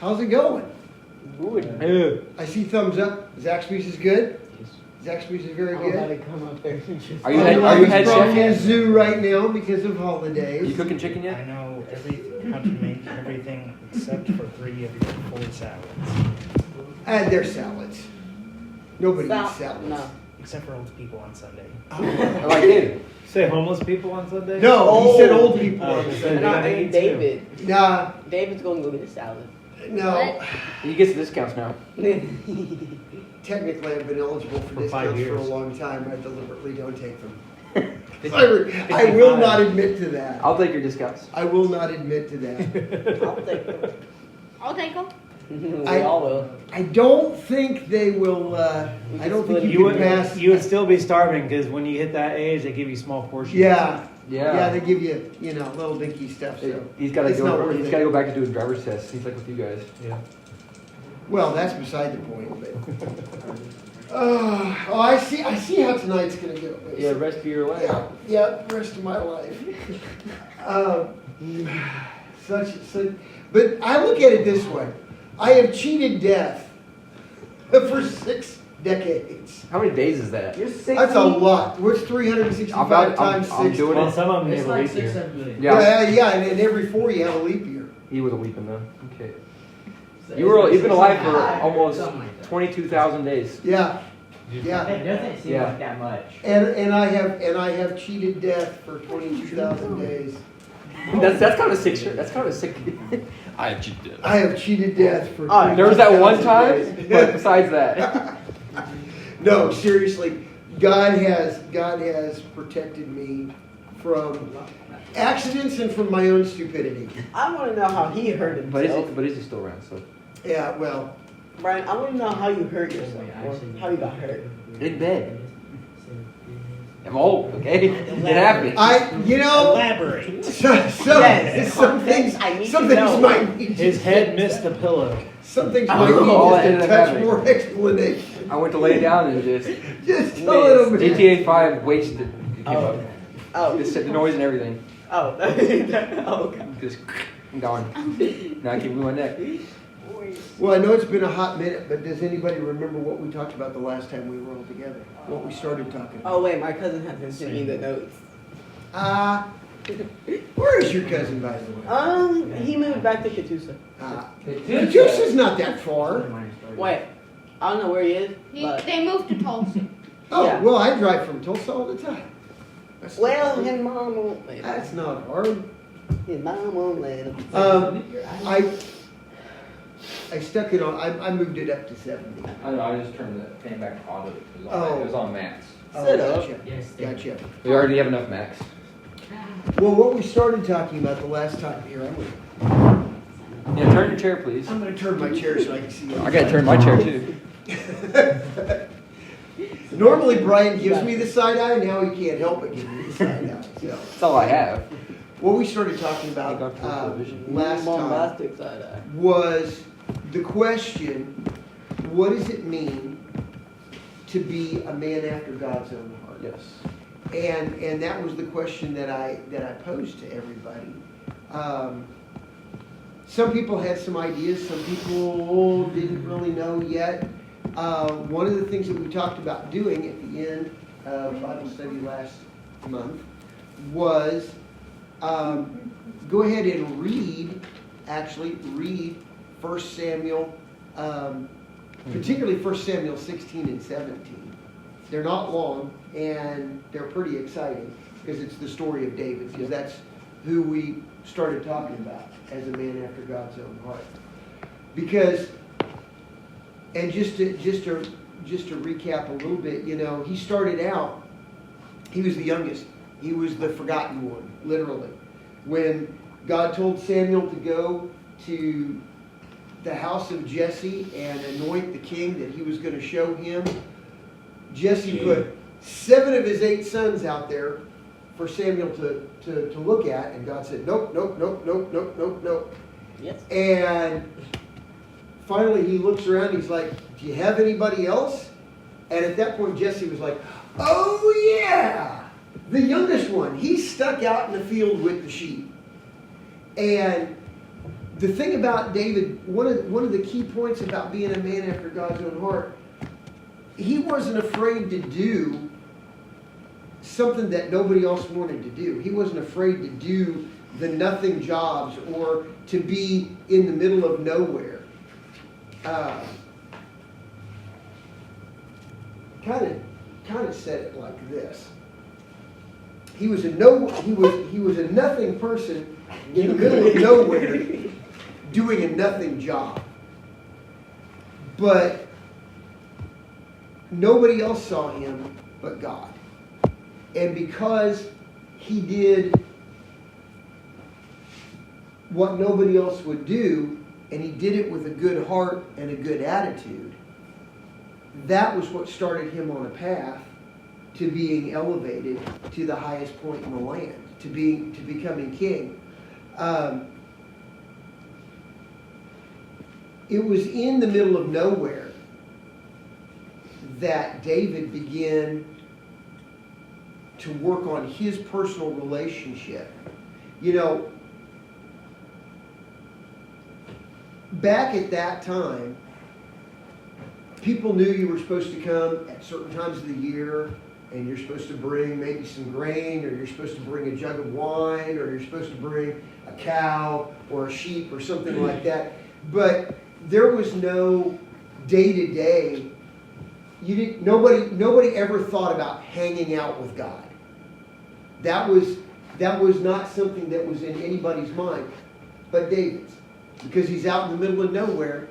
How's it going? Good. I see thumbs up. Zaxby's is good. Zaxby's is very good. Are you head chef in yet? the zoo right now because of Are holidays. you cooking chicken I yet? know how to make everything except for 3 of your 4 salads. And they're salads. Nobody eats salads. No. Except for old people on Sunday. I like it. Say homeless people on Sunday? No, he said old people. Oh, on he the said And Sunday. I mean David. Nah, David's gonna go get a salad. no. He gets discounts now. Technically, I've been eligible for For 5 discounts for a years. long time. I deliberately don't take them. I will not admit to that. I'll take your discounts. I will not admit to that. I'll take them. I'll take them. We I- all will. I don't think they will. I don't think you can pass. You would still be starving because when you hit that age, they give you small portions. Yeah, Yeah. They give you, little dinky stuff. So He's got to it's not go. worth He's it. got to go back to doing driver's tests. He's like with you guys. Yeah. Well, that's beside the point. But I see how tonight's gonna go. Yeah, rest of your life. Yeah, the rest of my life. But I look at it this way: I have cheated death for 6 decades. How many days is that? That's a lot. What's 365 times I'm 6? doing Well, it. some of them It's never like leave 6, here. 7 million. Yeah. And every 4 you have a leap year. He was a weeping though. Okay. So You've it's been like alive for 6.5, almost something like that. 22,000 days. Yeah, It yeah. doesn't seem Yeah. like that much. And I have cheated death for 22,000 days. That's kind of sick. That's kind of sick. I have cheated. I have cheated death for. There was that one 22,000 time, days. but besides that, No, seriously, God has protected me from accidents and from my own stupidity. I want to know how he hurt himself. but is he still around? So Yeah, well, Brian, I want to know how you hurt yourself or how you got hurt. in bed. I'm old. Okay, it happened. Elaborate. Yes. some things I need to some things know. might need His head missed the pillow. some things I might don't know all that need ended just up a touch happening. more explanation. I went to lay down and just Just a little bit. GTA 5 wasted. It came Oh. up. Oh. Just the noise and everything. Oh. Oh, okay. Just I'm gone. Now I keep moving my neck. Well, I know it's been a hot minute, but does anybody remember what we talked about the last time we were all together? What we started talking about? Oh wait, my cousin has been sending me the notes. Where is your cousin, by the way? He moved back to Catoosa. Catoosa's not that far. Wait, I don't know where he is, but They moved to Tulsa. Oh, Yeah. well, I drive from Tulsa all the time. That's well, not, his mom won't let him. that's not hard. His mom won't let him. I stuck it on. I moved it up to 70. I know, I just turned the thing back on. It was on max. Sit up. Gotcha. Yes, Gotcha. We already have enough max. Well, what we started talking about the last time here, Yeah, turn your chair, please. I'm going to turn my chair so I can see you. I gotta turn my chair too. Normally, Brian gives me the side eye. Now he can't help but give me the side eye. So, That's all I have. what we started talking about last time Bombastic side eye. was the question: what does it mean to be a man after God's own heart? Yes. And that was the question that I posed to everybody. Some people had some ideas. Some people didn't really know yet. One of the things that we talked about doing at the end of Bible study last month was go ahead and read 1 Samuel, particularly 1 Samuel 16 and 17. They're not long, and they're pretty exciting because it's the story of David, because that's who we started talking about as a man after God's own heart. Because, and just to recap a little bit, he started out, he was the youngest. He was the forgotten one, literally. When God told Samuel to go to the house of Jesse and anoint the king that he was going to show him, Jesse put 7 of his 8 sons out there for Samuel to look at, and God said, nope, nope, nope, nope, nope, nope, nope. Yes. And finally he looks around, he's like, do you have anybody else? And at that point Jesse was like, oh yeah, the youngest one. He's stuck out in the field with the sheep. And the thing about David, one of the key points about being a man after God's own heart, he wasn't afraid to do something that nobody else wanted to do. He wasn't afraid to do the nothing jobs or to be in the middle of nowhere. Kind of said it like this. He was a nothing person in the middle of nowhere doing a nothing job. But nobody else saw him but God. And because he did what nobody else would do, and he did it with a good heart and a good attitude, that was what started him on a path to being elevated to the highest point in the land, to becoming king. It was in the middle of nowhere that David began to work on his personal relationship. You know, back at that time, people knew you were supposed to come at certain times of the year, and you're supposed to bring maybe some grain, or you're supposed to bring a jug of wine, or you're supposed to bring a cow or a sheep or something like that. But there was no day-to-day. Nobody ever thought about hanging out with God. That was not something that was in anybody's mind but David's. Because he's out in the middle of nowhere,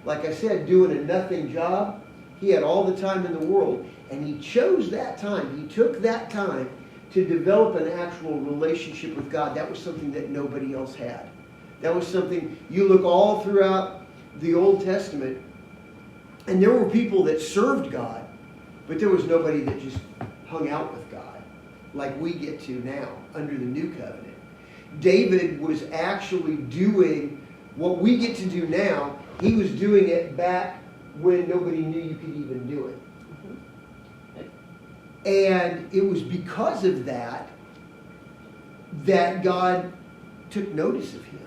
like I said, doing a nothing job. He had all the time in the world. And he chose that time. He took that time to develop an actual relationship with God. That was something that nobody else had. That was something, you look all throughout the Old Testament, and there were people that served God, but there was nobody that just hung out with God like we get to now under the New Covenant. David was actually doing what we get to do now. He was doing it back when nobody knew you could even do it. And it was because of that that God took notice of him.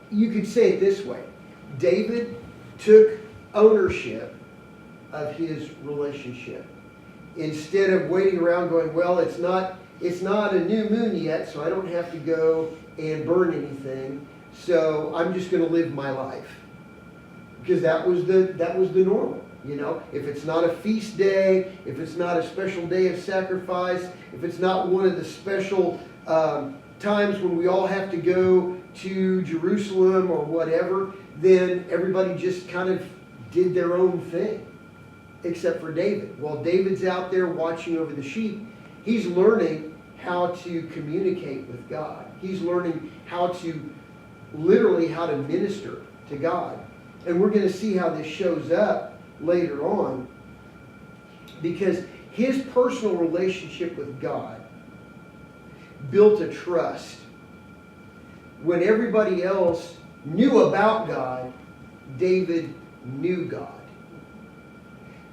You could say it this way. David took ownership of his relationship. Instead of waiting around going, well, it's not a new moon yet, so I don't have to go and burn anything. So I'm just going to live my life, because that was the normal. You know, if it's not a feast day, if it's not a special day of sacrifice, if it's not one of the special times when we all have to go to Jerusalem or whatever, then everybody just kind of did their own thing, except for David. While David's out there watching over the sheep, he's learning how to communicate with God. He's learning how to minister to God. And we're going to see how this shows up later on, because his personal relationship with God built a trust. When everybody else knew about God, David knew God.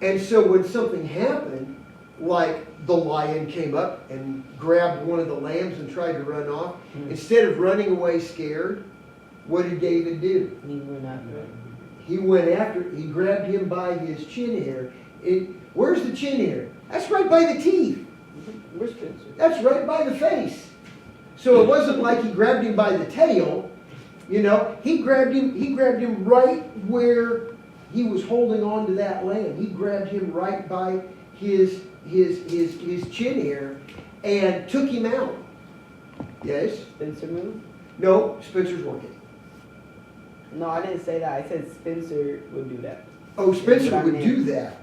And so when something happened, like the lion came up and grabbed one of the lambs and tried to run off, instead of running away scared, what did David do? He went after it. He went after it. He grabbed him by his chin hair. Where's the chin hair? That's right by the teeth. Where's Spencer? That's right by the face. So it wasn't like he grabbed him by the tail. You know, he grabbed him right where he was holding on to that lamb. He grabbed him right by his chin hair and took him out. Yes? Spencer moved? No, Spencer's working. No, I didn't say that. I said Spencer would do that. Oh, Spencer would do that.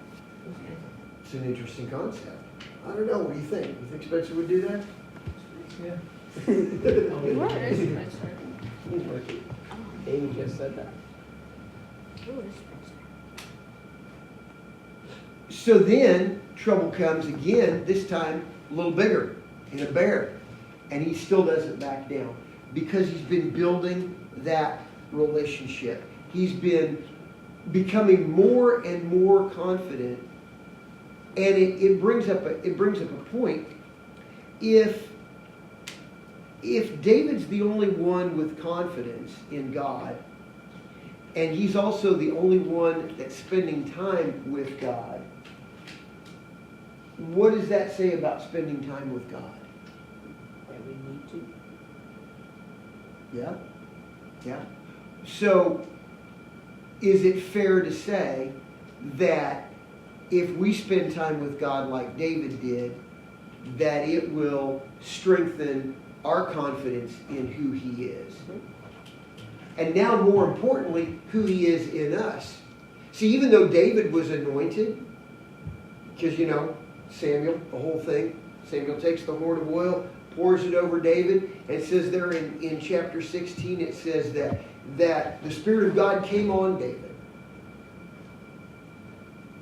It's an interesting concept. I don't know. What do you think? You think Spencer would do that? Yeah. Where is Spencer? He's working. David just said that. Who is Spencer? So then trouble comes again, this time a little bigger, in a bear. And he still doesn't back down, because he's been building that relationship. He's been becoming more and more confident And it brings up a point. If David's the only one with confidence in God, and he's also the only one that's spending time with God, what does that say about spending time with God? That we need to. Yeah? Yeah. So, is it fair to say that if we spend time with God like David did, that it will strengthen our confidence in who He is? And now, more importantly, who He is in us. See, even though David was anointed, because, Samuel, the whole thing, Samuel takes the horn of oil, pours it over David, and it says there in chapter 16, it says that the Spirit of God came on David.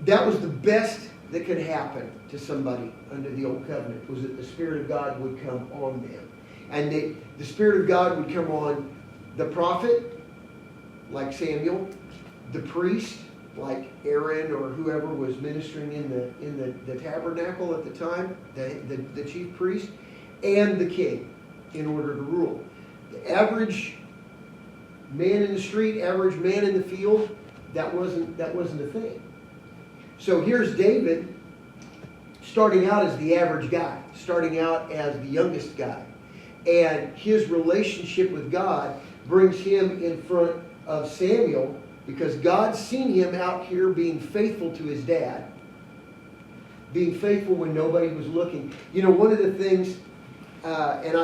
That was the best that could happen to somebody under the old covenant, was that the Spirit of God would come on them. And the Spirit of God would come on the prophet, like Samuel, the priest, like Aaron or whoever was ministering in the tabernacle at the time, the chief priest, and the king in order to rule. The average man in the street, average man in the field, that wasn't a thing. So here's David starting out as the average guy, starting out as the youngest guy. And his relationship with God brings him in front of Samuel, because God's seen him out here being faithful to his dad, being faithful when nobody was looking. One of the things, and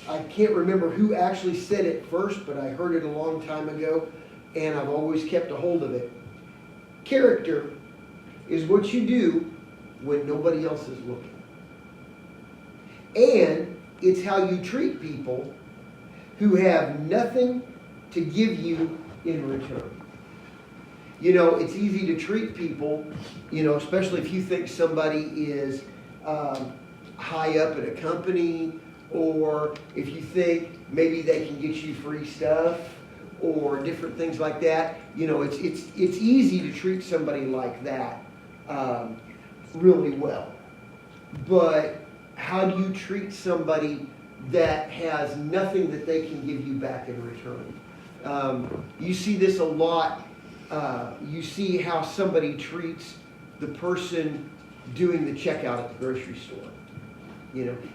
I can't remember who actually said it first, but I heard it a long time ago, and I've always kept a hold of it. Character is what you do when nobody else is looking. And it's how you treat people who have nothing to give you in return. It's easy to treat people, especially if you think somebody is high up at a company, or if you think maybe they can get you free stuff or different things like that. It's easy to treat somebody like that really well. But how do you treat somebody that has nothing that they can give you back in return? You see this a lot. You see how somebody treats the person doing the checkout at the grocery store.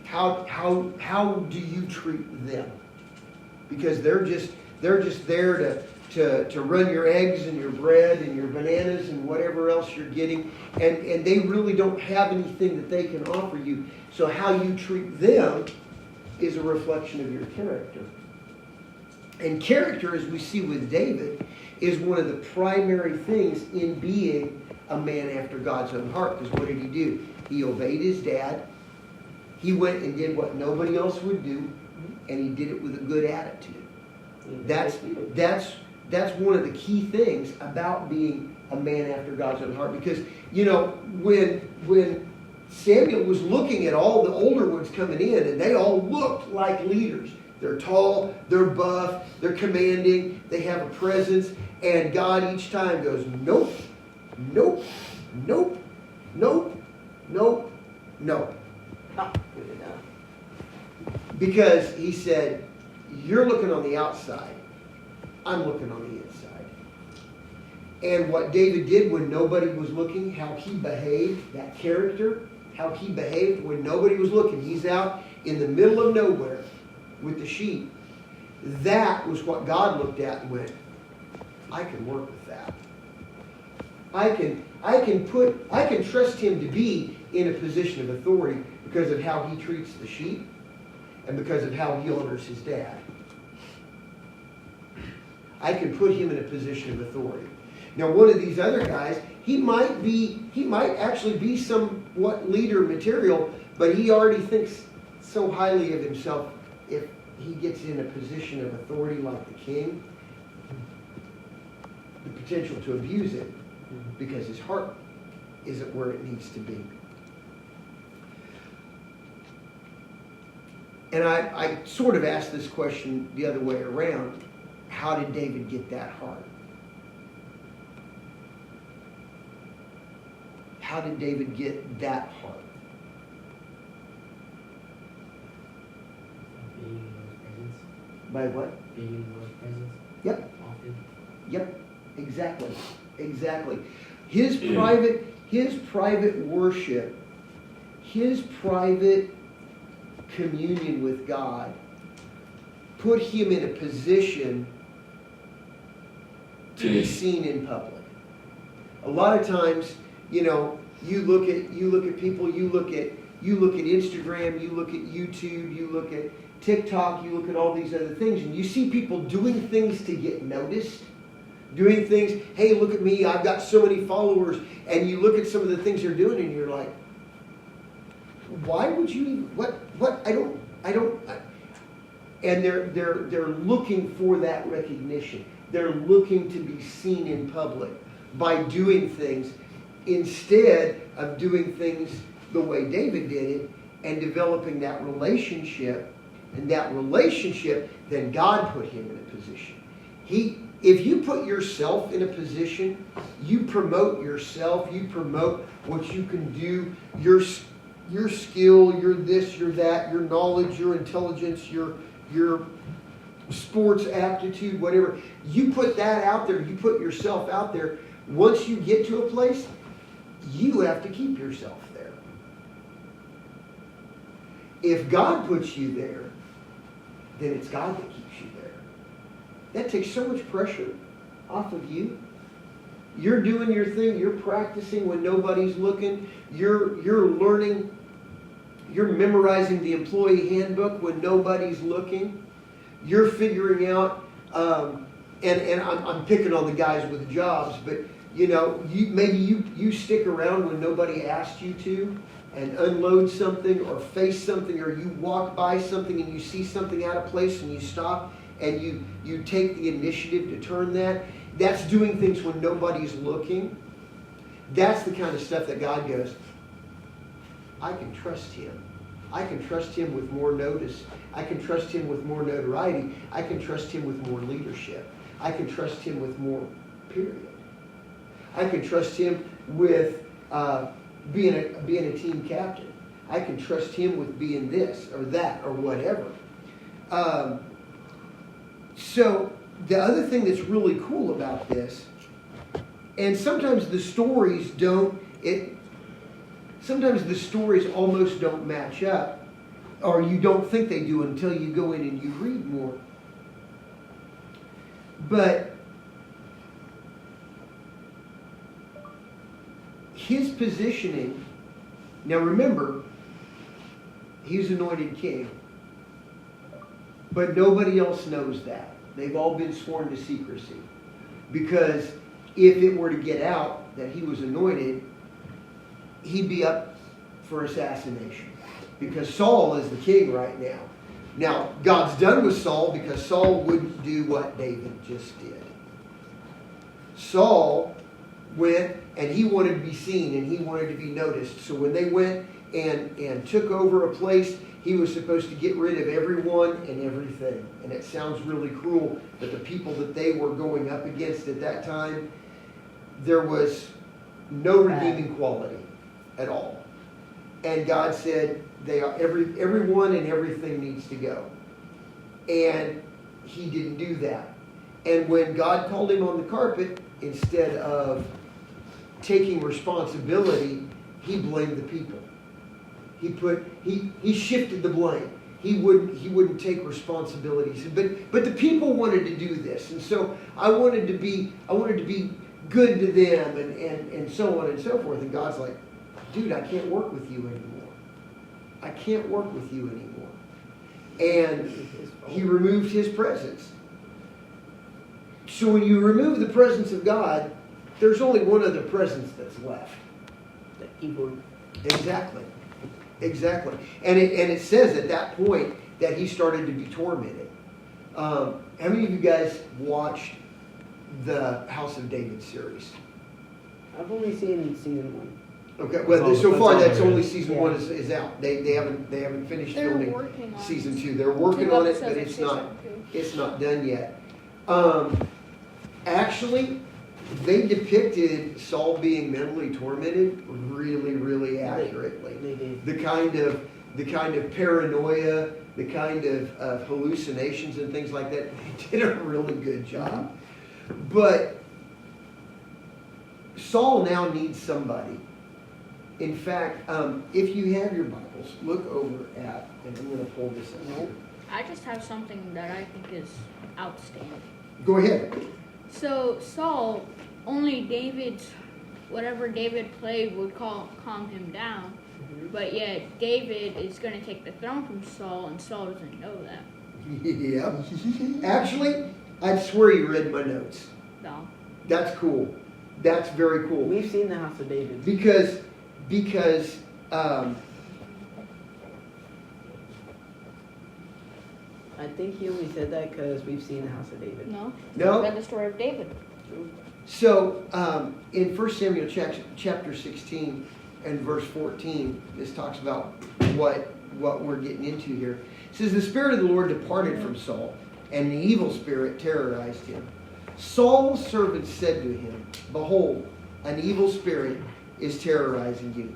How do you treat them? Because they're just there to run your eggs and your bread and your bananas and whatever else you're getting, and they really don't have anything that they can offer you. So how you treat them is a reflection of your character. And character, as we see with David, is one of the primary things in being a man after God's own heart. Because what did he do? He obeyed his dad. He went and did what nobody else would do, and he did it with a good attitude. That's one of the key things about being a man after God's own heart. Because, when Samuel was looking at all the older ones coming in, and they all looked like leaders. They're tall, they're buff, they're commanding, they have a presence, and God each time goes, nope, nope, nope, nope, nope, nope. Not good enough. Because he said, you're looking on the outside, I'm looking on the inside. And what David did when nobody was looking, how he behaved, that character, how he behaved when nobody was looking. He's out in the middle of nowhere with the sheep. That was what God looked at and went, I can work with that. I can trust him to be in a position of authority because of how he treats the sheep and because of how he honors his dad. I can put him in a position of authority. Now, one of these other guys, he might actually be somewhat leader material, but he already thinks so highly of himself. If he gets in a position of authority like the king, the potential to abuse it because his heart isn't where it needs to be. And I sort of asked this question the other way around. How did David get that heart? how did David get that heart? Being in Lord's presence. By what? Being in Lord's presence. Yep. Often. Yep, exactly. His private worship, his private communion with God put him in a position to be seen in public. A lot of times, you look at people, you look at Instagram, you look at YouTube, you look at TikTok, you look at all these other things, and you see people doing things to get noticed. Doing things, hey, look at me, I've got so many followers, and you look at some of the things they're doing, and you're like, why would you? I don't. And they're looking for that recognition. They're looking to be seen in public by doing things instead of doing things the way David did it and developing that relationship. And that relationship, then God put him in a position. If you put yourself in a position, you promote yourself, you promote what you can do, your skill, your this, your that, your knowledge, your intelligence, your sports aptitude, whatever. You put that out there, you put yourself out there. Once you get to a place, you have to keep yourself there. If God puts you there, then it's God that keeps you there. That takes so much pressure off of you. You're doing your thing. You're practicing when nobody's looking. You're learning. You're memorizing the employee handbook when nobody's looking. You're figuring out, and I'm picking on the guys with jobs, but maybe you stick around when nobody asked you to, and unload something or face something, or you walk by something and you see something out of place and you stop and you take the initiative to turn that. That's doing things when nobody's looking. That's the kind of stuff that God goes, I can trust him. I can trust him with more notice. I can trust him with more notoriety. I can trust him with more leadership. I can trust him with more, period. I can trust him with being a team captain. I can trust him with being this or that or whatever. So the other thing that's really cool about this, and sometimes the stories almost don't match up, or you don't think they do until you go in and you read more. But his positioning, now remember, he's anointed king. But nobody else knows that. They've all been sworn to secrecy. Because if it were to get out that he was anointed, he'd be up for assassination. Because Saul is the king right now. Now, God's done with Saul because Saul wouldn't do what David just did. Saul went and he wanted to be seen and he wanted to be noticed. So when they went and took over a place, he was supposed to get rid of everyone and everything. And it sounds really cruel, but the people that they were going up against at that time, there was no redeeming quality at all. And God said, everyone and everything needs to go. And he didn't do that. And when God called him on the carpet, instead of taking responsibility, he blamed the people. He shifted the blame. He wouldn't take responsibilities. But the people wanted to do this, and so I wanted to be good to them, and so on and so forth. And God's like, dude, I can't work with you anymore. I can't work with you anymore. And he removed his presence. So when you remove the presence of God, there's only one other presence that's left. The evil. Exactly. And it says at that point that he started to be tormented. How many of you guys watched the House of David series? I've only seen season 1. Okay, well, so far that's only is. season 1 is out. They haven't finished They're filming working on season 2. They're working on it, but episodes of it's not season 2. it's not done yet. Actually, they depicted Saul being mentally tormented really, really accurately. They did. The kind of paranoia, the kind of hallucinations and things like that. They did a really good job. But Saul now needs somebody. In fact, if you have your Bibles, look over at, and I'm going to pull this up. I just have something that I think is outstanding. Go ahead. So Saul, only David's, whatever David played would calm him down. But yet David is going to take the throne from Saul, and Saul doesn't know that. Yeah. Actually, I'd swear you read my notes. No. That's cool. That's very cool. We've seen the house of David. Because I think he only said that because we've seen the house of David. No. No? Read the story of David. so in 1 Samuel chapter 16 and verse 14, this talks about what we're getting into here. It says, the Spirit of the Lord departed from Saul, and the evil spirit terrorized him. Saul's servants said to him, behold, an evil spirit is terrorizing you.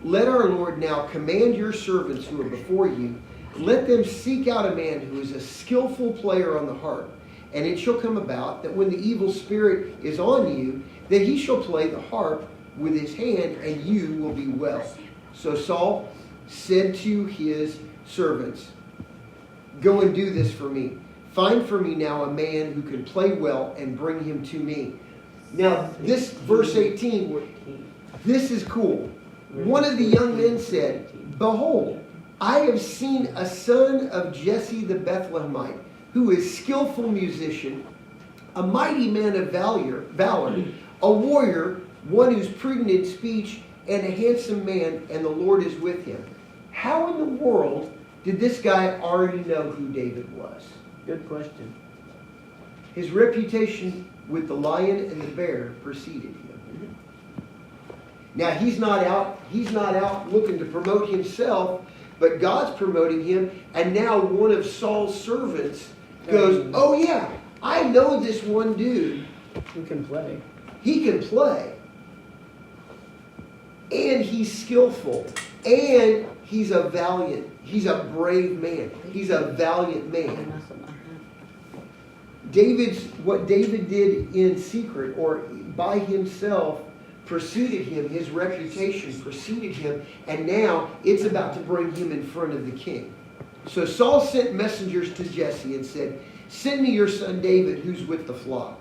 Let our Lord now command your servants who are before you, let them seek out a man who is a skillful player on the harp. And it shall come about that when the evil spirit is on you, that he shall play the harp with his hand, and you will be well. So Saul said to his servants, go and do this for me. Find for me now a man who can play well, and bring him to me. Now, this verse 18, this is cool. One of the young men said, behold, I have seen a son of Jesse the Bethlehemite, who is skillful musician, a mighty man of valor, a warrior, one who's prudent in speech, and a handsome man, and the Lord is with him. How in the world did this guy already know who David was? Good question. His reputation with the lion and the bear preceded him. Now he's not out looking to promote himself, but God's promoting him, and now one of Saul's servants goes, oh yeah, I know this one dude. Who can play? He can play. And he's skillful. And he's a brave man. He's a valiant man. What David did in secret or by himself preceded him. His reputation preceded him. And now it's about to bring him in front of the king. So Saul sent messengers to Jesse and said, send me your son David who's with the flock.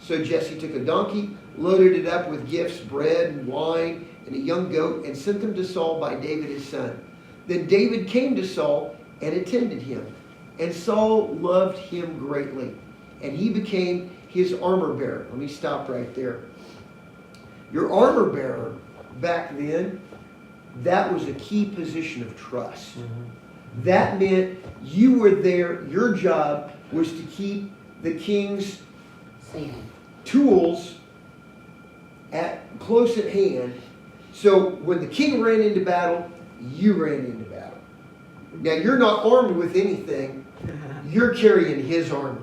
So Jesse took a donkey, loaded it up with gifts, bread and wine, and a young goat, and sent them to Saul by David his son. Then David came to Saul and attended him. And Saul loved him greatly. And he became his armor bearer. Let me stop right there. Your armor bearer back then, that was a key position of trust. That meant you were there, your job was to keep the king's tools close at hand. So when the king ran into battle, you ran into battle. Now you're not armed with anything. You're carrying his armor.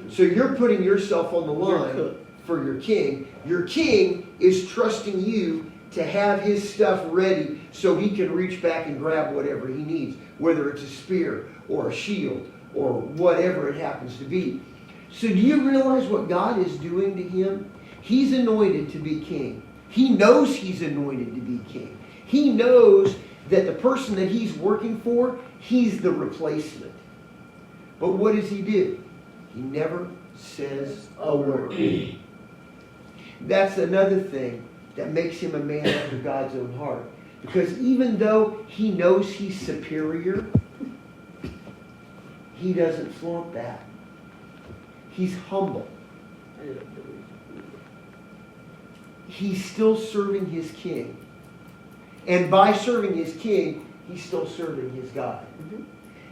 So you're putting yourself on the line for your king. Your king is trusting you to have his stuff ready so he can reach back and grab whatever he needs, whether it's a spear or a shield or whatever it happens to be. So do you realize what God is doing to him? He's anointed to be king. He knows he's anointed to be king. He knows that the person that he's working for, he's the replacement. But what does he do? He never says a word. That's another thing that makes him a man after God's own heart. Because even though he knows he's superior, he doesn't flaunt that. He's humble. He's still serving his king. And by serving his king, he's still serving his God.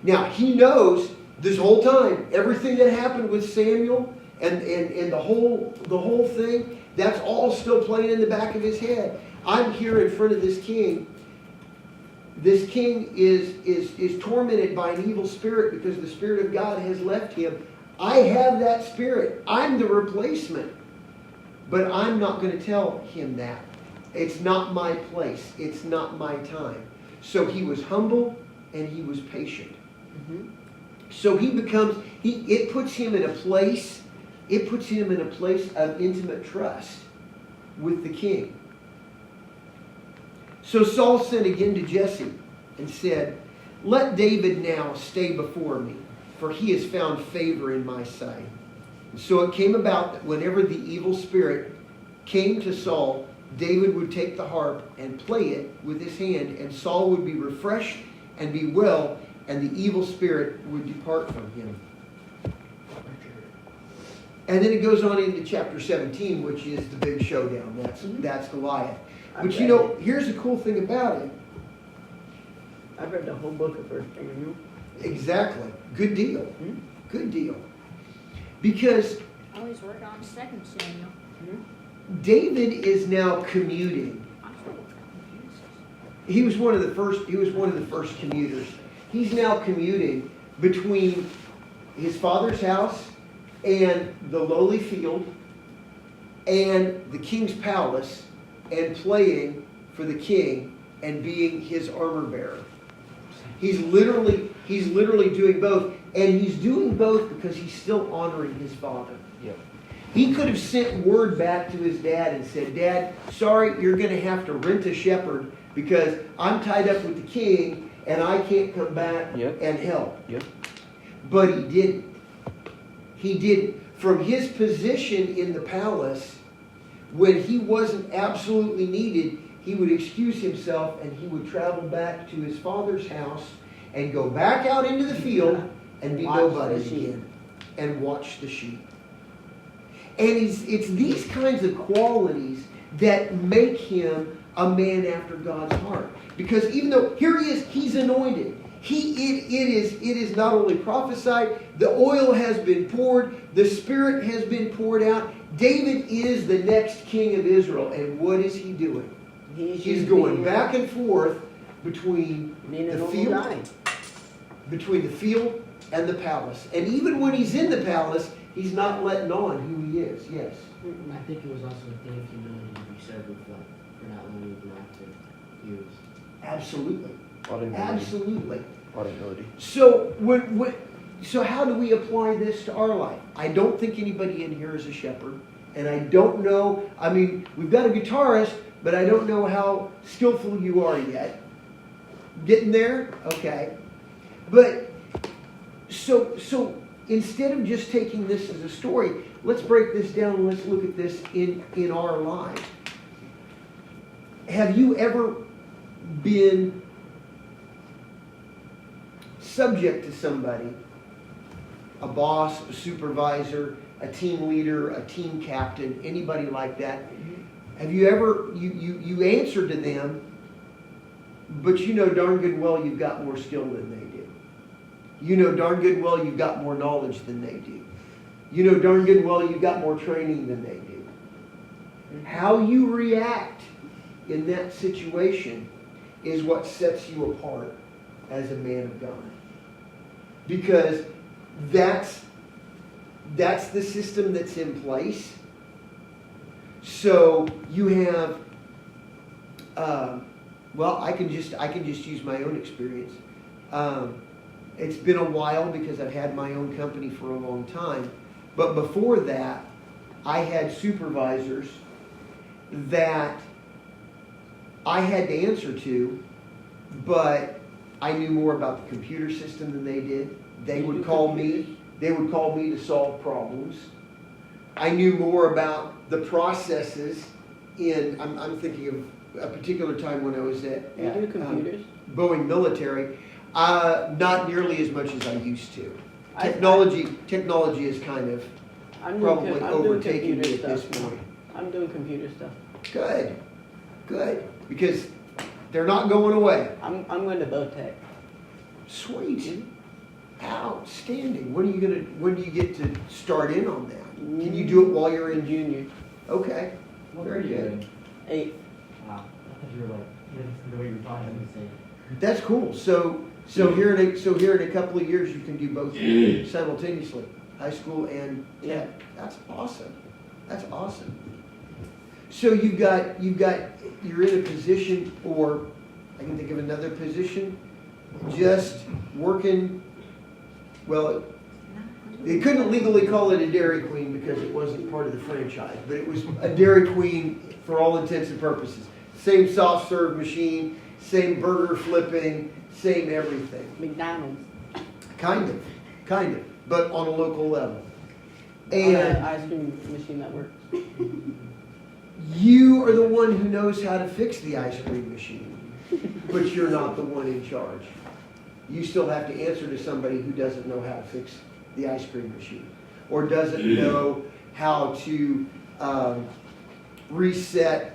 Now, he knows this whole time, everything that happened with Samuel and the whole thing, that's all still playing in the back of his head. I'm here in front of this king. This king is tormented by an evil spirit because the Spirit of God has left him. I have that spirit. I'm the replacement. but I'm not going to tell him that. It's not my place. It's not my time. So he was humble and he was patient. Mhm. So it puts him in a place of intimate trust with the king. So Saul sent again to Jesse and said, "Let David now stay before me, for he has found favor in my sight." And so it came about that whenever the evil spirit came to Saul, David would take the harp and play it with his hand, and Saul would be refreshed and be well, and the evil spirit would depart from him. And then it goes on into chapter 17, which is the big showdown. That's Goliath. But you know, here's the cool thing about it. I've read the whole book of 1 Samuel. Exactly. Good deal. Hmm? Good deal. Because I always work on 2 Samuel. David is now commuting. I'm still working on Jesus. He was one of the first commuters. He's now commuting between his father's house and the lowly field and the king's palace, and playing for the king and being his armor bearer. He's literally doing both, and he's doing both because he's still honoring his father. Yep. He could have sent word back to his dad and said, "Dad, sorry, you're going to have to rent a shepherd because I'm tied up with the king and I can't come back and help." Yep. But he didn't. He didn't. From his position in the palace, when he wasn't absolutely needed, he would excuse himself and he would travel back to his father's house and go back out into the field and be Watch nobody the sheep. again and watch the sheep. And it's these kinds of qualities that make him a man after God's heart. Because even though here he is, he's anointed. It is not only prophesied, the oil has been poured, the Spirit has been poured out. David is the next king of Israel. And what is he doing? He's going back and forth between the field and the palace. And even when he's in the palace, he's not letting on who he is. Yes. I think it was also a thing of humility you said with for not letting you go after use. Absolutely. Autonomy. Absolutely. Autonomy. So so how do we apply this to our life? I don't think anybody in here is a shepherd. And I don't know, I mean, we've got a guitarist, but I don't know how skillful you are yet. Getting there? Okay. But so instead of just taking this as a story, let's break this down and let's look at this in our lives. Have you ever been subject to somebody, a boss, a supervisor, a team leader, a team captain, anybody like that? Have you ever, you answer to them, but you know darn good well you've got more skill than they do. You know darn good well you've got more knowledge than they do. You know darn good well you've got more training than they do. How you react in that situation is what sets you apart as a man of God. Because that's the system that's in place. So you have, I can just use my own experience. It's been a while because I've had my own company for a long time. But before that, I had supervisors that I had to answer to, but I knew more about the computer system than they did. They would call me to solve problems. I knew more about the processes I'm thinking of a particular time when I was at computers? Boeing Military. Not nearly as much as I used to. Technology is kind of probably overtaking me at this point. I'm doing computer stuff. Good. Because they're not going away. I'm going to Bowtech. Sweet. Outstanding. When do you get to start in on that? Can you do it while you're in Junior. Okay. What Very were you good. doing? 8. Wow. I thought you were like, the way you were talking. That's cool. So here in a couple of years you can do both simultaneously, high school and tech. That's awesome. So you're in a position, or I can think of another position, just working, well, they couldn't legally call it a Dairy Queen because it wasn't part of the franchise, but it was a Dairy Queen for all intents and purposes. Same soft serve machine, same burger flipping, same everything. McDonald's. Kind of, but on a local level. On an And ice cream machine that works. you are the one who knows how to fix the ice cream machine, but you're not the one in charge. You still have to answer to somebody who doesn't know how to fix the ice cream machine, or doesn't know how to reset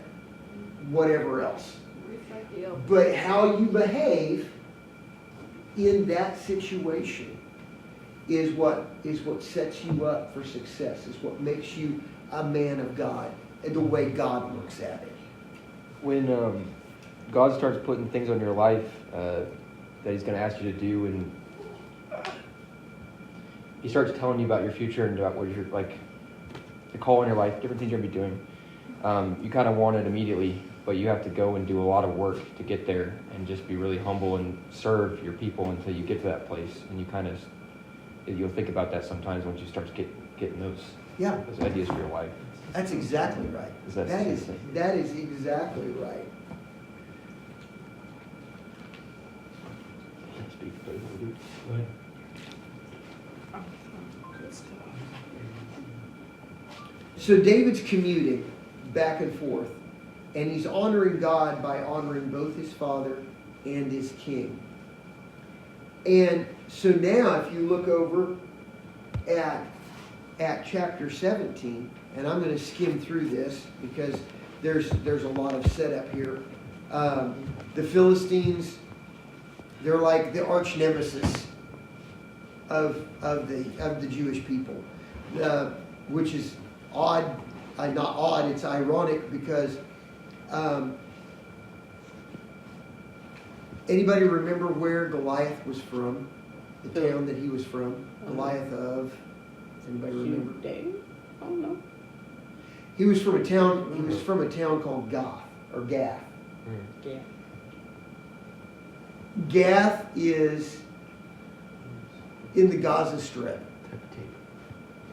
whatever else. But how you behave in that situation is what sets you up for success, is what makes you a man of God, and the way God looks at it. When God starts putting things on your life that He's going to ask you to do, and He starts telling you about your future and about what you're like, the call in your life, different things you're going to be doing, you kind of want it immediately, but you have to go and do a lot of work to get there, and just be really humble and serve your people until you get to that place. And you kind of, you'll think about that sometimes once you start to getting those ideas for your life. That's exactly right. That is exactly right. Speak for those, dude. Go ahead. So David's commuting back and forth, and he's honoring God by honoring both his father and his king. And so now if you look over at chapter 17, and I'm going to skim through this because there's a lot of setup here. The Philistines, they're like the arch nemesis of the Jewish people, which is odd. Not odd. It's ironic because anybody remember where Goliath was from? The town that he was from. Goliath of. Does anybody remember? Dave? I don't know. He was from a town. He was from a town called Gath or Gath. Yeah. Gath is in the Gaza Strip.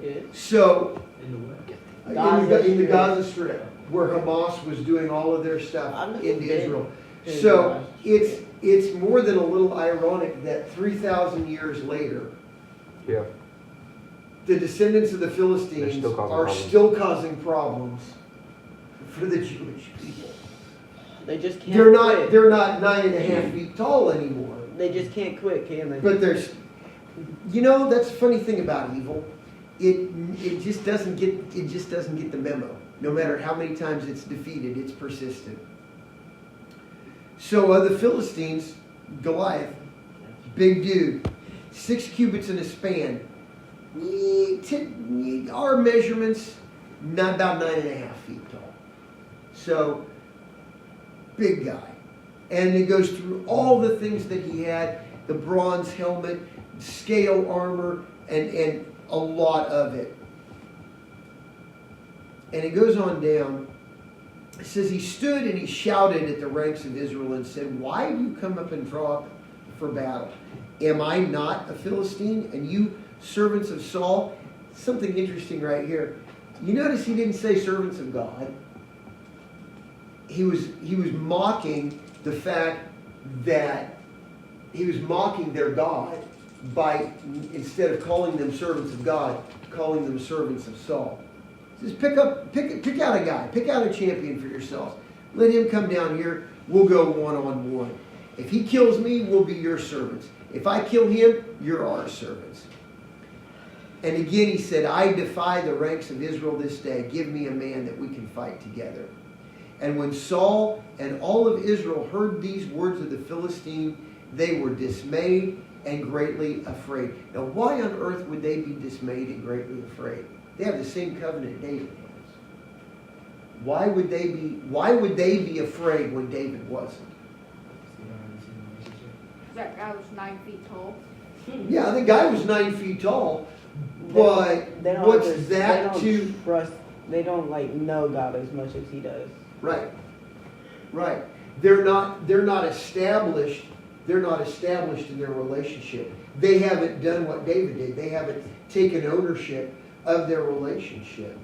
Yeah. So In the what? in the Gaza Strip, where Hamas was doing all of their stuff I've never into been Israel. to So Gaza it's more than a little ironic that 3,000 years later, Yeah. the descendants of the Philistines They're still causing are problems. still causing problems for the Jewish people. They just can't They're not quit. 9.5 feet tall anymore. They just can't quit, can they? But there's, that's the funny thing about evil. It just doesn't get the memo. No matter how many times it's defeated, it's persistent. So the Philistines, Goliath, big dude, 6 cubits in a span. Our measurements, not about 9.5 feet tall. So big guy. And it goes through all the things that he had, the bronze helmet, scale armor, and a lot of it. And it goes on down. It says, he stood and he shouted at the ranks of Israel and said, why do you come up and draw up for battle? Am I not a Philistine? And you servants of Saul? Something interesting right here. You notice he didn't say servants of God. He was mocking the fact that he was mocking their God by, instead of calling them servants of God, calling them servants of Saul. He says, pick out a guy, pick out a champion for yourselves. Let him come down here, we'll go one-on-one. If he kills me, we'll be your servants. If I kill him, you're our servants. And again he said, I defy the ranks of Israel this day. Give me a man that we can fight together. And when Saul and all of Israel heard these words of the Philistine, they were dismayed and greatly afraid. Now, why on earth would they be dismayed and greatly afraid? They have the same covenant David has. Why would they be afraid when David wasn't? That guy was 9 feet tall. Yeah, the guy was 9 feet tall, but They don't what's under- that they to? don't trust They don't like know God as much as he does. Right. Right. They're not established. They're not established in their relationship. They haven't done what David did. They haven't taken ownership of their relationship.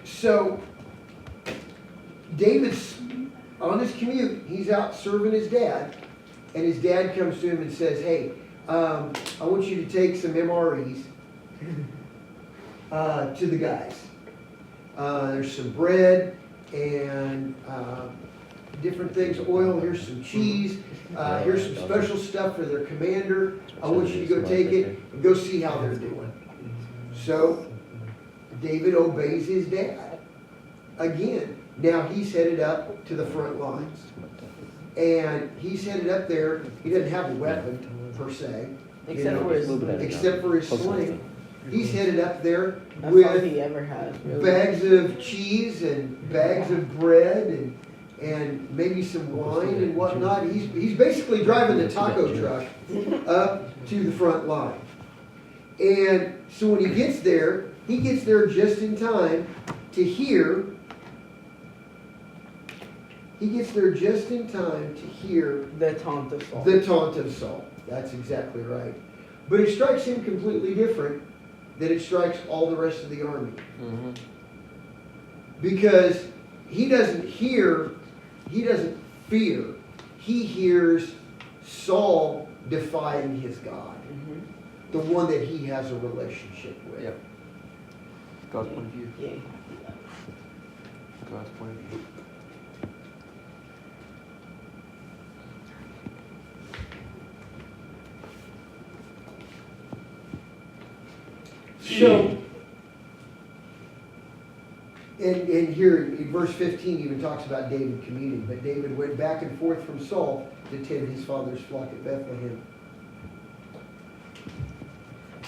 So David's on his commute. He's out serving his dad, and his dad comes to him and says, "Hey, I want you to take some MREs to the guys. There's some bread and different things, oil. Here's some cheese. Here's some special stuff for their commander. I want you to go take it and go see how they're doing." So David obeys his dad. Again, now he's headed up to the front lines. And he's headed up there. He doesn't have a weapon, per se. Except for his sling. He's headed up there That's all with he ever has, really. bags of cheese and bags of bread and maybe some wine and whatnot. He's basically driving the taco truck up to the front line. And so when he gets there just in time to hear. He gets there just in time to hear The taunt of Saul. the taunt of Saul. That's exactly right. But it strikes him completely different than it strikes all the rest of the army. Mm-hmm. Because he doesn't fear, he hears Saul defying his God, the one that he has a relationship with. Yep. God's point of view. Yeah. God's point of view. So, and here in verse 15 even talks about David commuting, but David went back and forth from Saul to tend his father's flock at Bethlehem.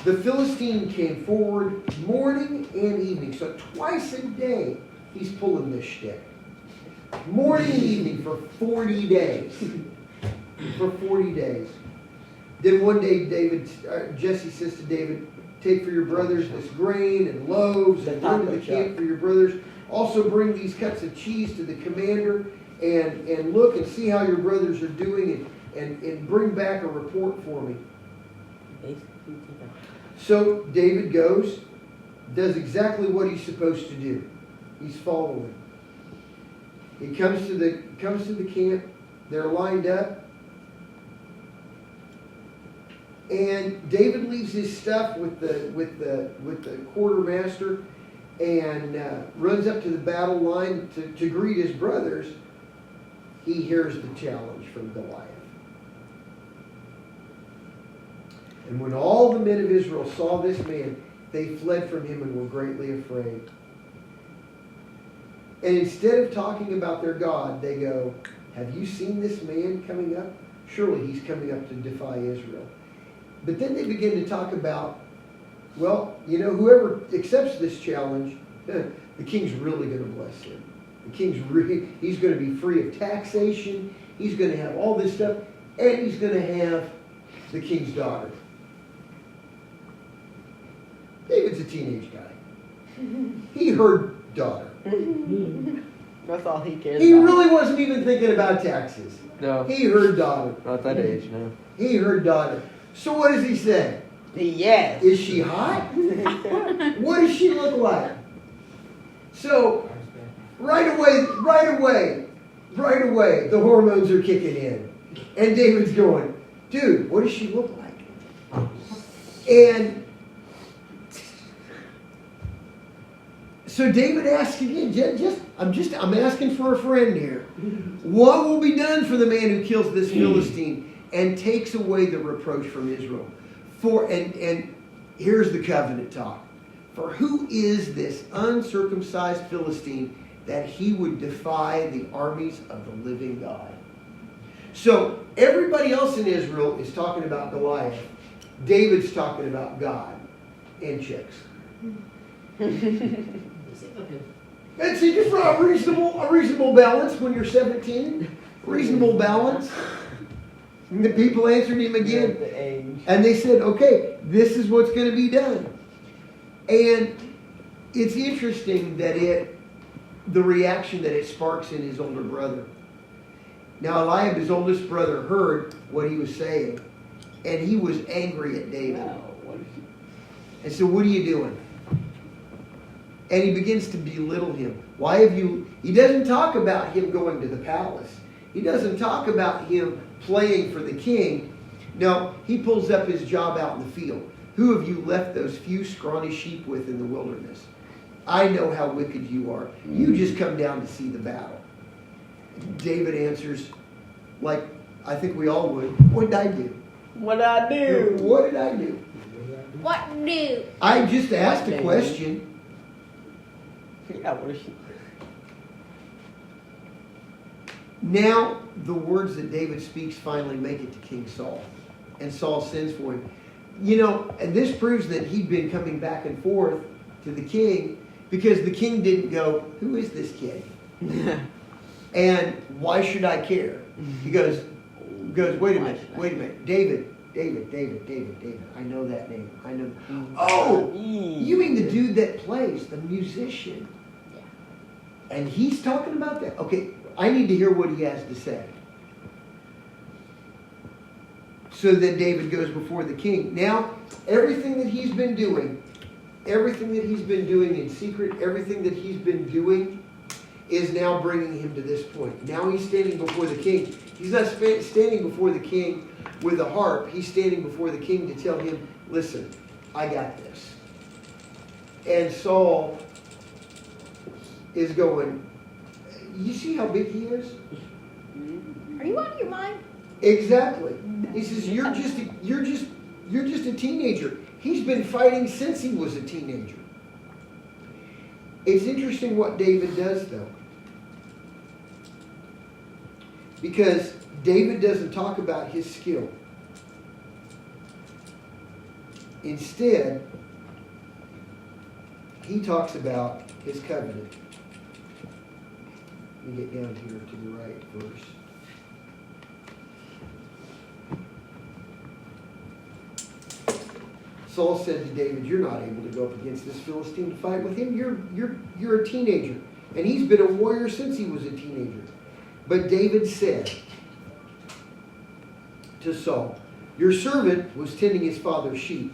The Philistine came forward morning and evening, so twice a day he's pulling this shtick. Morning and evening for 40 days. For 40 days. Then one day Jesse says to David, "Take for your brothers this grain and loaves and bring to the camp for your brothers. Also bring these cuts of cheese to the commander and look and see how your brothers are doing and bring back a report for me." So David goes, does exactly what he's supposed to do. He's following. He comes to the camp. They're lined up. And David leaves his stuff with the quartermaster and runs up to the battle line to greet his brothers. He hears the challenge from Goliath. And when all the men of Israel saw this man, they fled from him and were greatly afraid. And instead of talking about their God, they go, "Have you seen this man coming up? Surely he's coming up to defy Israel." But then they begin to talk about, well, whoever accepts this challenge, the king's really going to bless him. He's going to be free of taxation. He's going to have all this stuff, and he's going to have the king's daughter. David's a teenage guy. He heard daughter. That's all he cares He about. really wasn't even thinking about taxes. No, He heard daughter. not that age, no. He heard daughter. So what does he say? Yes. Is she hot? What does she look like? So right away, the hormones are kicking in. And David's going, "Dude, what does she look like?" And so David asks again, I'm asking for a friend here. What will be done for the man who kills this Philistine and takes away the reproach from Israel? And here's the covenant talk. For who is this uncircumcised Philistine that he would defy the armies of the living God? So everybody else in Israel is talking about Goliath. David's talking about God and chicks. It's a reasonable balance when you're 17. Reasonable balance. And the people answered him again. The age. And they said, "Okay, this is what's going to be done." And it's interesting that the reaction that it sparks in his older brother. Now Eliab, his oldest brother, heard what he was saying, and he was angry at David. And said, what are you doing? And he begins to belittle him. Why have you... He doesn't talk about him going to the palace. He doesn't talk about him playing for the king. No, he pulls up his job out in the field. Who have you left those few scrawny sheep with in the wilderness? I know how wicked you are. You just come down to see the battle. David answers, like I think we all would, what did I do? What I do? What did I do? What do? I just asked a question. Yeah, what is she? Now, the words that David speaks finally make it to King Saul. And Saul sends for him. You know, and this proves that he'd been coming back and forth to the king because the king didn't go, who is this kid? And why should I care? He goes, wait a minute. David. I know that name. I know. Oh, you mean the dude that plays, the musician? And he's talking about that? Okay, I need to hear what he has to say. So then David goes before the king. Now, everything that he's been doing in secret, everything that he's been doing is now bringing him to this point. Now he's standing before the king. He's not standing before the king with a harp. He's standing before the king to tell him, listen, I got this. And Saul is going, you see how big he is? Are you out of your mind? Exactly. He says, you're just a teenager. He's been fighting since he was a teenager. It's interesting what David does, though. Because David doesn't talk about his skill. Instead, he talks about his covenant. Let me get down here to the right verse. Saul said to David, you're not able to go up against this Philistine to fight with him. You're a teenager. And he's been a warrior since he was a teenager. But David said to Saul, your servant was tending his father's sheep.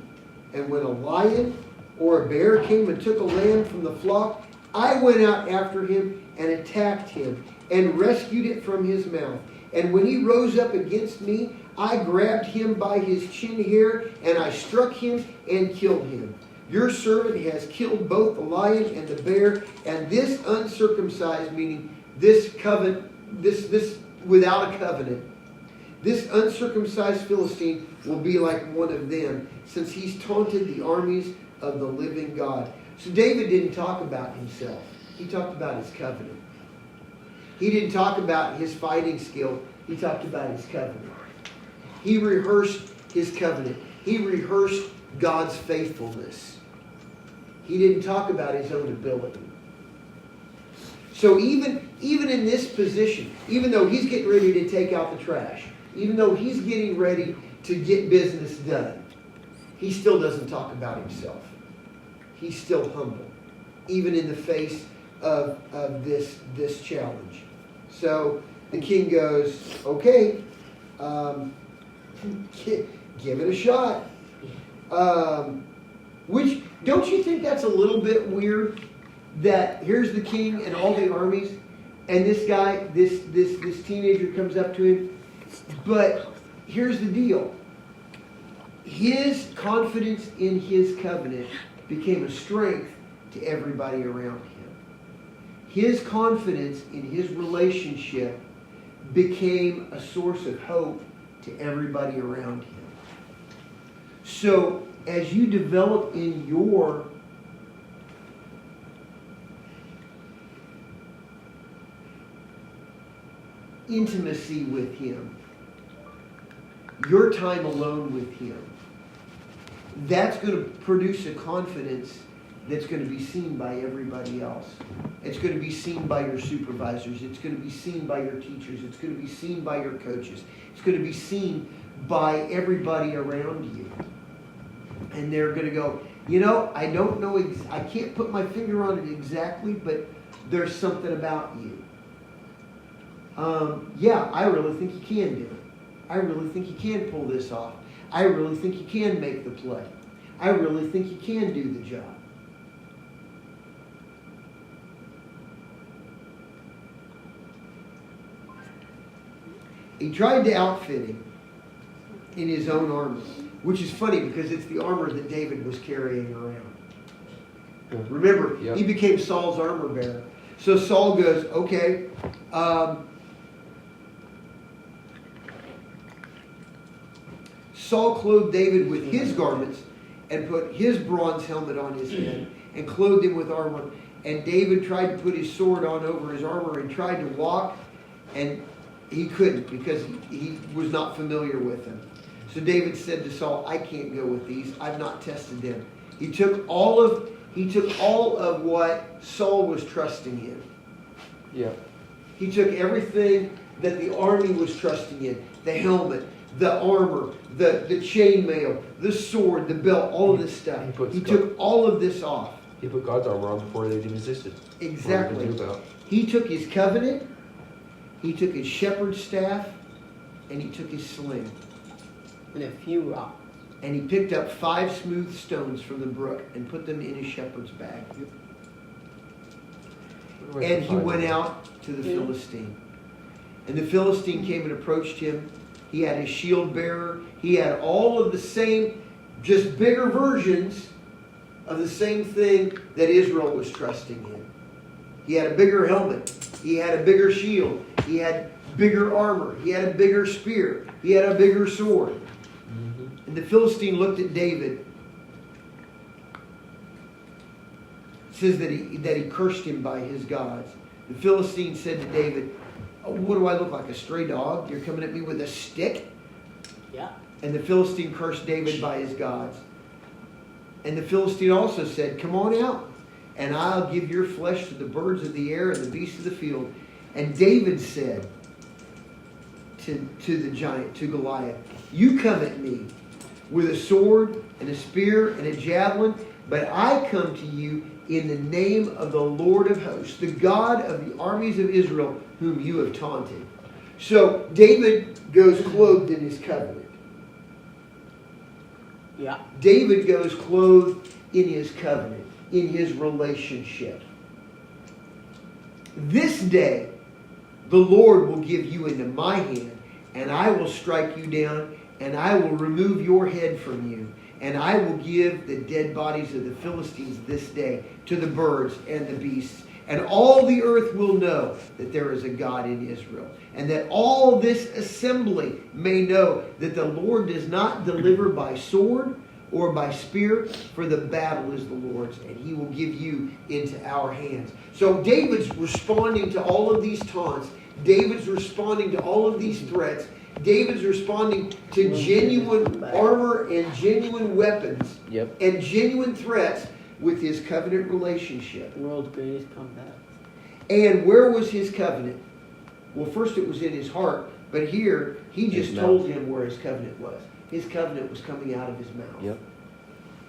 And when a lion or a bear came and took a lamb from the flock, I went out after him and attacked him and rescued it from his mouth. And when he rose up against me, I grabbed him by his chin hair and I struck him and killed him. Your servant has killed both the lion and the bear, and this uncircumcised, meaning this covenant, this without a covenant, this uncircumcised Philistine will be like one of them, since he's taunted the armies of the living God. So David didn't talk about himself. He talked about his covenant. He didn't talk about his fighting skill. He talked about his covenant. He rehearsed his covenant. He rehearsed God's faithfulness. He didn't talk about his own ability. So even in this position, even though he's getting ready to take out the trash, even though he's getting ready to get business done, he still doesn't talk about himself. He's still humble, even in the face of this challenge. So the king goes, okay, give it a shot. Which, don't you think that's a little bit weird? That here's the king and all the armies, and this guy, this teenager comes up to him. But here's the deal. His confidence in his covenant became a strength to everybody around him. His confidence in his relationship became a source of hope to everybody around him. So as you develop in your intimacy with him, your time alone with him, that's going to produce a confidence that's going to be seen by everybody else. It's going to be seen by your supervisors. It's going to be seen by your teachers. It's going to be seen by your coaches. It's going to be seen by everybody around you. And they're going to go, You know, I don't know, I can't put my finger on it exactly, but there's something about you. Yeah, I really think you can do it. I really think you can pull this off. I really think you can make the play. I really think you can do the job. He tried to outfit him in his own armor, which is funny because it's the armor that David was carrying around. Remember, Yep. he became Saul's armor bearer. So Saul goes, okay, Saul clothed David with his garments and put his bronze helmet on his head and clothed him with armor. And David tried to put his sword on over his armor and tried to walk, and he couldn't because he was not familiar with them. So David said to Saul, I can't go with these. I've not tested them. He took all of what Saul was trusting in. Yeah. He took everything that the army was trusting in. The helmet, the armor, the chainmail, the sword, the belt, all of this stuff. He took all of this off. He put God's armor on before they even existed. Exactly. What are we gonna do about? He took his covenant, he took his shepherd's staff, and he took his sling. And a few rocks. And he picked up 5 smooth stones from the brook and put them in his shepherd's bag. And he went out to the Philistine. And the Philistine came and approached him. He had his shield bearer. He had all of the same, just bigger versions of the same thing that Israel was trusting in. He had a bigger helmet. He had a bigger shield. He had bigger armor. He had a bigger spear. He had a bigger sword. And the Philistine looked at David. It says that he cursed him by his gods. The Philistine said to David, oh, what do I look like, a stray dog? You're coming at me with a stick? Yeah. And the Philistine cursed David by his gods. And the Philistine also said, come on out, and I'll give your flesh to the birds of the air and the beasts of the field. And David said to the giant, to Goliath, you come at me with a sword and a spear and a javelin, but I come to you in the name of the Lord of hosts, the God of the armies of Israel, whom you have taunted. So David goes clothed in his covenant. Yeah. David goes clothed in his covenant, in his relationship. This day, the Lord will give you into my hand, and I will strike you down, and I will remove your head from you, and I will give the dead bodies of the Philistines this day to the birds and the beasts, and all the earth will know that there is a God in Israel, and that all this assembly may know that the Lord does not deliver by sword or by spear, for the battle is the Lord's, and he will give you into our hands. So David's responding to all of these taunts. David's responding to all of these threats. David's responding to genuine armor and genuine weapons and genuine threats with his covenant relationship. World's greatest comeback. And where was his covenant? Well, first it was in his heart, but here he just told him where his covenant was. His covenant was coming out of his mouth. Yep.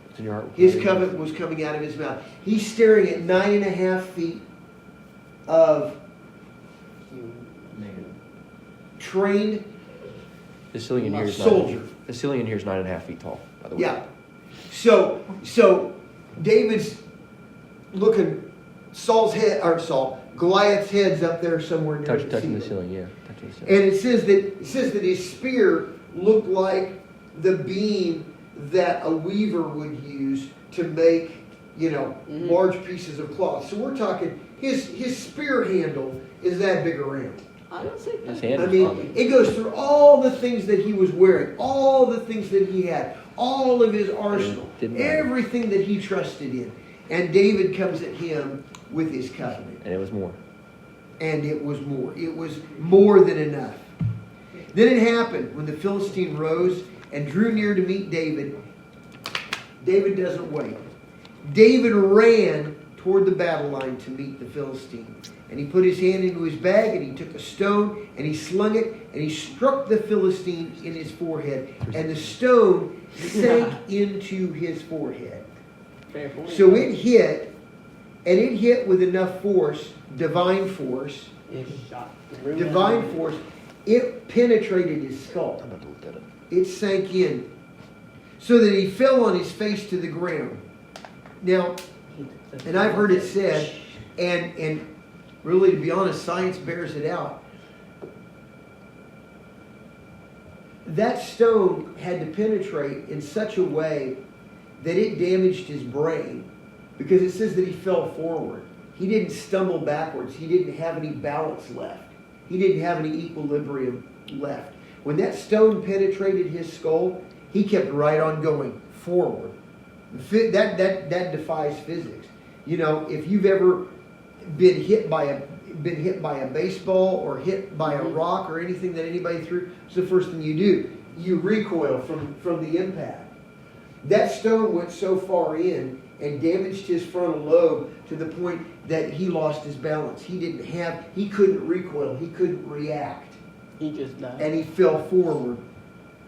It's in your heart. His covenant was coming out of his mouth. He's staring at 9.5 feet of trained The ceiling in here is soldier. The ceiling in here is 9.5 feet tall, by the way. Yeah. So David's looking, Goliath's head's up there somewhere near Touching the ceiling, yeah. Touching the ceiling. And it says that his spear looked like the beam that a weaver would use to make, large pieces of cloth. So we're talking his spear handle is that big around. I don't say His that. hand I is mean, probably- it goes through all the things that he was wearing, all the things that he had, all of his arsenal, didn't matter. everything that he trusted in. And David comes at him with his covenant. And it was more. And it was more. It was more than enough. Then it happened when the Philistine rose and drew near to meet David. David doesn't wait. David ran toward the battle line to meet the Philistine. And he put his hand into his bag, and he took a stone, and he slung it, and he struck the Philistine in his forehead. And the stone sank into his forehead. Fair point. So it hit, and it hit with enough force, divine force, It shot through divine him. force, it penetrated his skull. I'm about to look at it. It sank in, so that he fell on his face to the ground. Now, and I've heard it said, and really, to be honest, science bears it out. That stone had to penetrate in such a way that it damaged his brain, because it says that he fell forward. He didn't stumble backwards. He didn't have any balance left. He didn't have any equilibrium left. When that stone penetrated his skull, he kept right on going forward. That defies physics. You know, if you've ever been hit by a baseball or hit by a rock or anything that anybody threw, it's the first thing you do. You recoil from the impact. That stone went so far in and damaged his frontal lobe to the point that he lost his balance. He couldn't recoil. He couldn't react. He just died. And he fell forward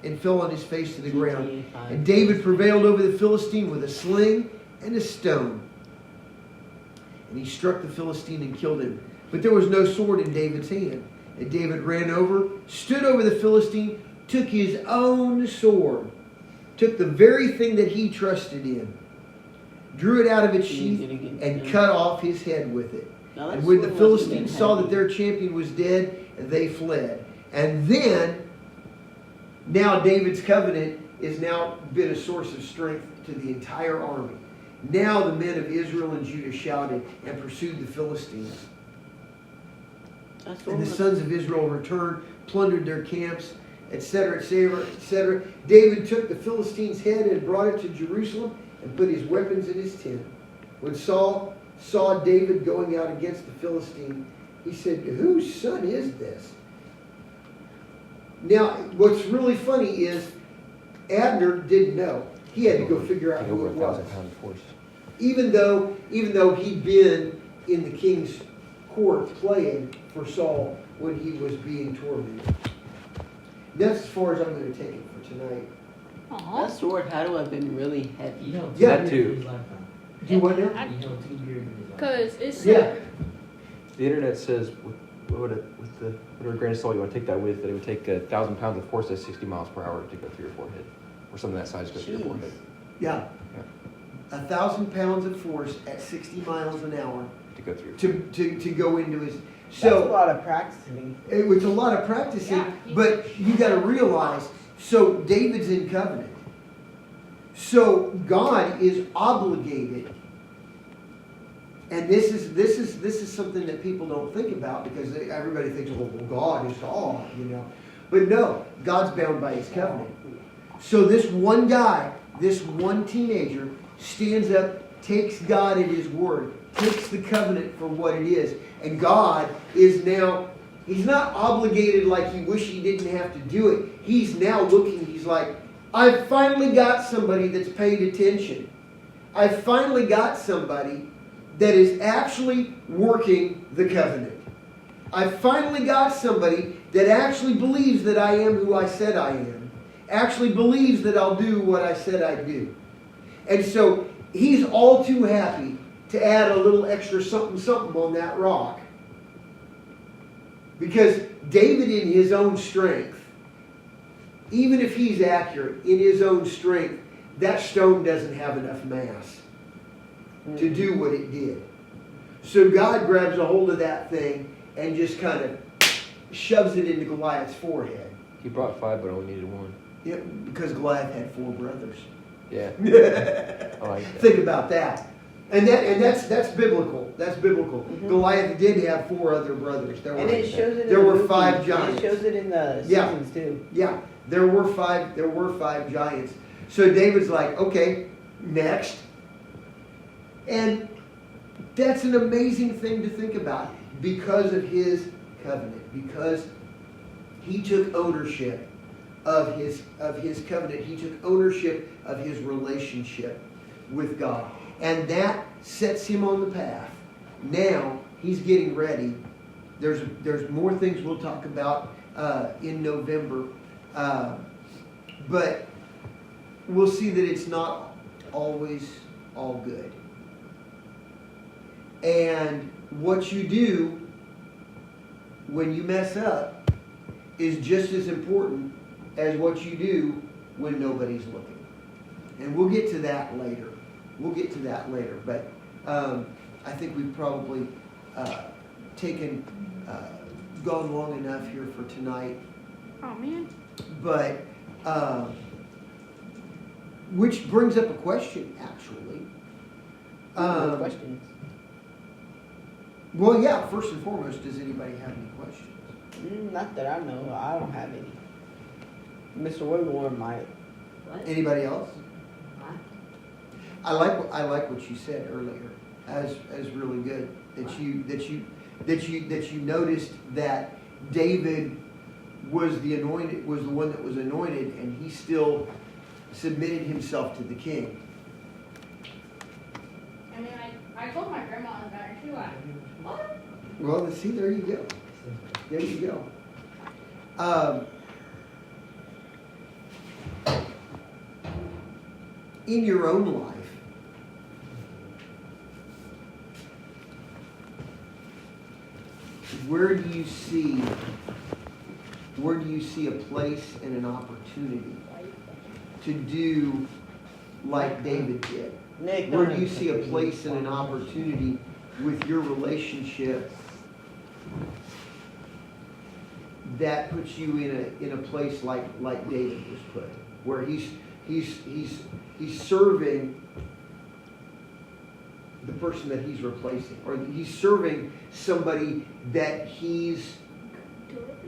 and fell on his face to the ground. And David prevailed over the Philistine with a sling and a stone. And he struck the Philistine and killed him. But there was no sword in David's hand. And David ran over, stood over the Philistine, took his own sword, took the very thing that he trusted in, drew it out of its sheath, and cut off his head with it. And when the Philistines saw that their champion was dead, they fled. And then, now David's covenant is now been a source of strength to the entire army. Now the men of Israel and Judah shouted and pursued the Philistines. And the sons of Israel returned, plundered their camps, etc., etc., etc. David took the Philistine's head and brought it to Jerusalem and put his weapons in his tent. When Saul saw David going out against the Philistine, he said, "Whose son is this?" Now, what's really funny is Abner didn't know. He had to go figure out who Over it a was. 1,000-pound force. Even though he'd been in the king's court playing for Saul when he was being tormented. That's as far as I'm going to take it for tonight. Aw. That sword had to have been really He heavy. held Yeah. two That beers too. in his lifetime. Do you want to? He held 2 beers in his lifetime. Cause it's Yeah. The internet says, with the whatever grain of salt you want to take that with, that it would take 1,000 pounds of force at 60 miles per hour to go through your forehead, or something that size to go through your Jeez. forehead. Yeah. 1,000 pounds of force at 60 miles an hour To go through. to go into his. That's a So lot of practicing. it was a lot of practicing, Yeah. but you got to realize. So David's in covenant. So God is obligated. And this is something that people don't think about, because everybody thinks, well, God is God, you know. But no, God's bound by his covenant. So this one guy, this one teenager, stands up, takes God at his word, takes the covenant for what it is. And God is now, he's not obligated like he wish he didn't have to do it. He's now looking, he's like, I've finally got somebody that's paid attention. I've finally got somebody that is actually working the covenant. I've finally got somebody that actually believes that I am who I said I am. Actually believes that I'll do what I said I'd do. And so he's all too happy to add a little extra something on that rock. Because David, in his own strength, even if he's accurate, in his own strength, that stone doesn't have enough mass to do what it did. So God grabs a hold of that thing and just kind of shoves it into Goliath's forehead. He brought 5, but only needed 1. Yeah, because Goliath had 4 brothers. Yeah. I like that. Think about that. And that's biblical. That's biblical. Mhm. Goliath did have 4 other brothers. There And were, it shows it in there the were movie. 5 giants. It shows it in the Yeah. seasons too. Yeah, there were five giants. So David's like, okay, next. And that's an amazing thing to think about, because of his covenant, because he took ownership of his covenant. He took ownership of his relationship with God. And that sets him on the path. Now he's getting ready. There's more things we'll talk about in November. But we'll see that it's not always all good. And what you do when you mess up is just as important as what you do when nobody's looking. And we'll get to that later. But I think we've probably gone long enough here for tonight. Oh man. But, which brings up a question, actually. No questions. Well, yeah, first and foremost, does anybody have any questions? Not that I know. I don't have any. Mr. Wigglehorn might. What? Anybody else? What? I like what you said earlier as really good. That you noticed that David was the one that was anointed, and he still submitted himself to the king. I mean, I told my grandma about it. She like, what? Well, see, there you go. There you go. In your own life, where do you see a place and an opportunity to do like David did? Nick, Where do you see a place and an opportunity with your relationship that puts you in a place like David was put, where he's serving the person that he's replacing, or he's serving somebody that he's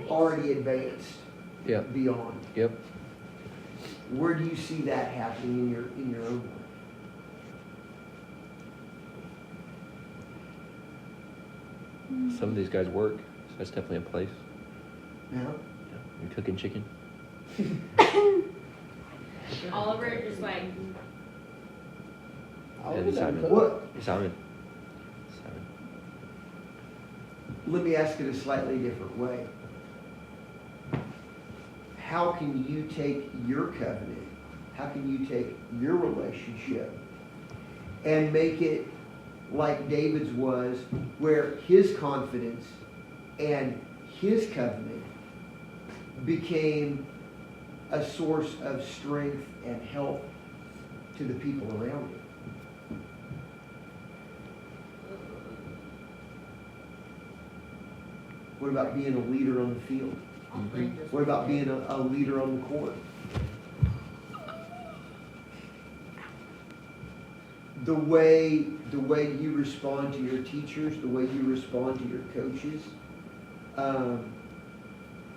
already advanced Yep. beyond? Yep. Where do you see that happening in your own life? Some of these guys work, so that's definitely a place. Yeah. You're cooking chicken. Oliver just like, Yeah, Simon. What? Simon. Let me ask it a slightly different way. How can you take your covenant, how can you take your relationship and make it like David's was, where his confidence and his covenant became a source of strength and help to the people around him? What about being a leader on the field? What about being a leader on the court? The way you respond to your teachers, the way you respond to your coaches,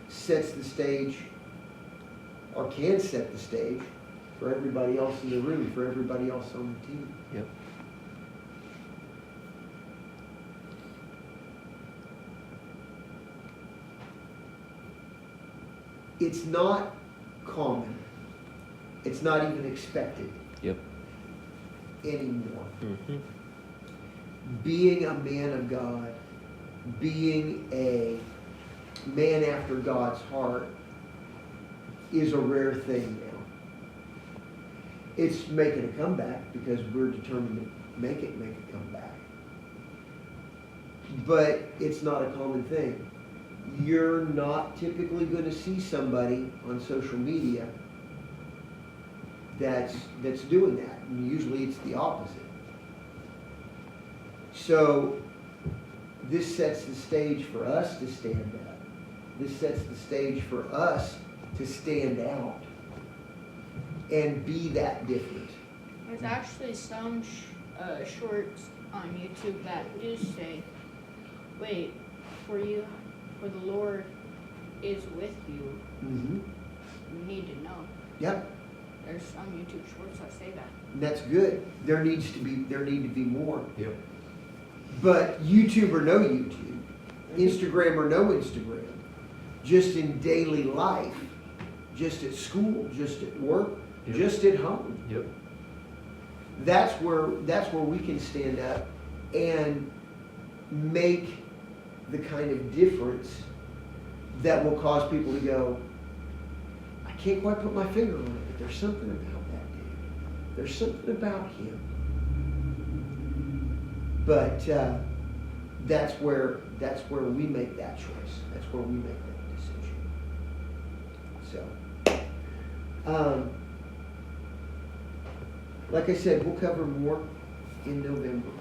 sets the stage, or can set the stage, for everybody else in the room, for everybody else on the team. Yep. It's not common. It's not even expected Yep. anymore. Mm-hmm. Being a man of God, being a man after God's heart is a rare thing now. It's making a comeback because we're determined to make it come back. But it's not a common thing. You're not typically going to see somebody on social media that's doing that. And usually it's the opposite. So this sets the stage for us to stand up. This sets the stage for us to stand out and be that different. there's actually some shorts on YouTube that do say, wait, for the Lord is with you. Mm-hmm. You need to know. Yep, There's some YouTube shorts that say that. and that's good. There need to be more. Yep. But YouTube or no YouTube, Instagram or no Instagram, just in daily life, just at school, just at work, Yep. just at home. Yep. That's where we can stand up and make the kind of difference that will cause people to go, I can't quite put my finger on it, but there's something about that dude. There's something about him But that's where we make that choice. That's where we make that decision. So, like I said, we'll cover more in November.